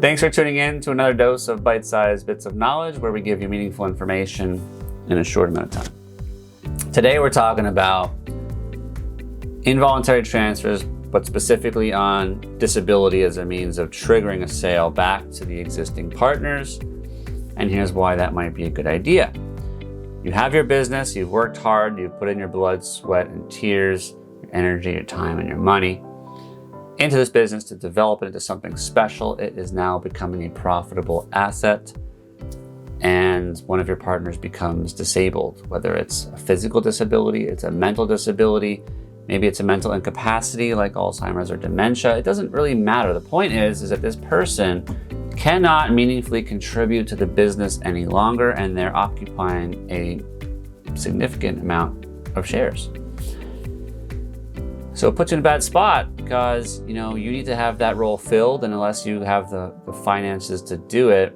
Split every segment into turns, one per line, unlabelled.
Thanks for tuning in to another dose of bite-sized bits of knowledge where we give you meaningful information in a short amount of time. Today we're talking about involuntary transfers, but specifically on disability as a means of triggering a sale back to the existing partners. And here's why that might be a good idea. You have your business, you've worked hard, you've put in your blood, sweat, and tears, your energy, your time, and your money into this business to develop it into something special. It is now becoming a profitable asset, and one of your partners becomes disabled, whether it's a physical disability, it's a mental disability, maybe it's a mental incapacity like Alzheimer's or dementia. It doesn't really matter. The point is that this person cannot meaningfully contribute to the business any longer, and they're occupying a significant amount of shares. So it puts you in a bad spot because you need to have that role filled, and unless you have the finances to do it,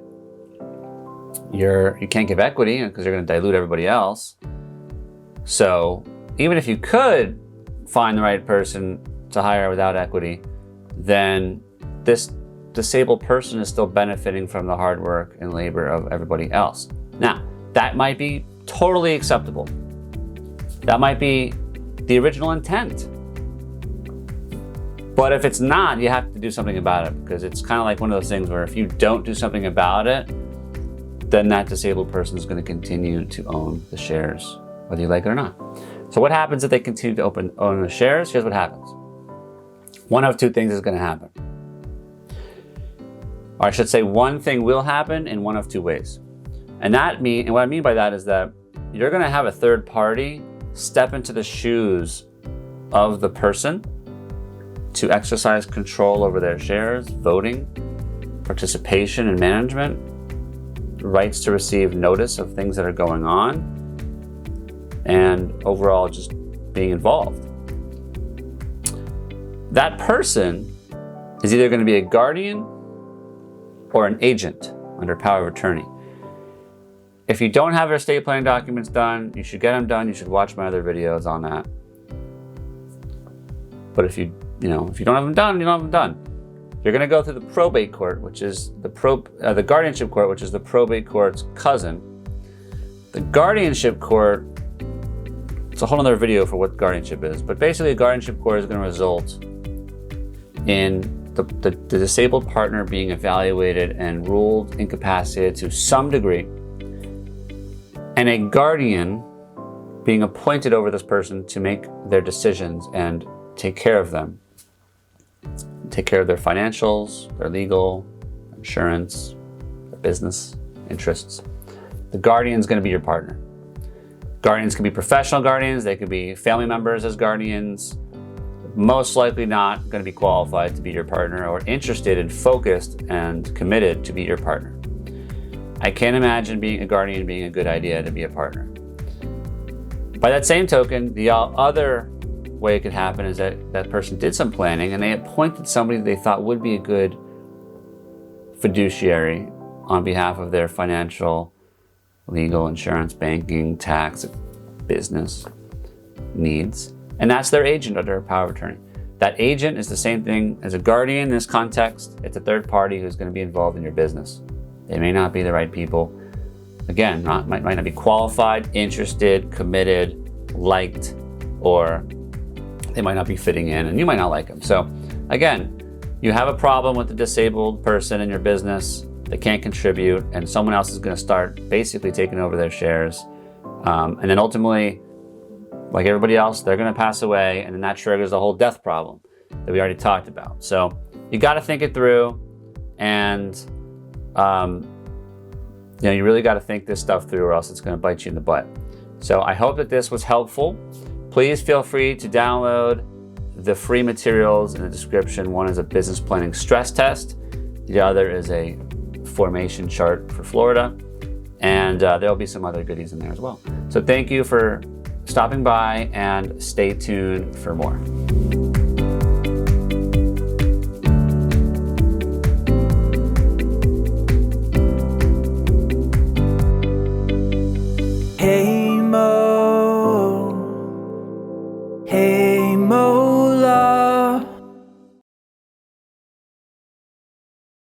you can't give equity because you're going to dilute everybody else. So even if you could find the right person to hire without equity, then this disabled person is still benefiting from the hard work and labor of everybody else. Now, that might be totally acceptable. That might be the original intent. But if it's not, you have to do something about it, because it's kind of like one of those things where if you don't do something about it, then that disabled person is going to continue to own the shares, whether you like it or not. So what happens if they continue to own the shares? Here's what happens. One of two things is going to happen. Or I should say one thing will happen in one of two ways. And what I mean by that is that you're going to have a third party step into the shoes of the person to exercise control over their shares, voting, participation in management, rights to receive notice of things that are going on, and overall just being involved. That person is either going to be a guardian or an agent under power of attorney. If you don't have your estate planning documents done, you should get them done. You should watch my other videos on that. But if you don't have them done, you don't have them done. You're going to go through the probate court, which is the guardianship court, which is the probate court's cousin. The guardianship court, it's a whole other video for what guardianship is, but basically a guardianship court is going to result in the disabled partner being evaluated and ruled incapacitated to some degree, and a guardian being appointed over this person to make their decisions and take care of them. Take care of their financials, their legal, insurance, their business interests. The guardian is going to be your partner. Guardians can be professional guardians. They could be family members as guardians. Most likely not going to be qualified to be your partner or interested and focused and committed to be your partner. I can't imagine being a guardian being a good idea to be a partner. By that same token, the other way it could happen is that person did some planning and they appointed somebody they thought would be a good fiduciary on behalf of their financial, legal, insurance, banking, tax, business needs. And that's their agent under a power of attorney. That agent is the same thing as a guardian in this context. It's a third party who's going to be involved in your business. They may not be the right people. Again, might not be qualified, interested, committed, liked, or they might not be fitting in and you might not like them. So again, you have a problem with the disabled person in your business. They can't contribute, and someone else is going to start basically taking over their shares. And then ultimately, like everybody else, they're going to pass away, and then that triggers the whole death problem that we already talked about. So you got to think it through, and you really got to think this stuff through, or else it's going to bite you in the butt. So I hope that this was helpful. Please feel free to download the free materials in the description. One is a business planning stress test. The other is a formation chart for Florida. And there'll be some other goodies in there as well. So thank you for stopping by, and stay tuned for more.
Haimo, Haimo.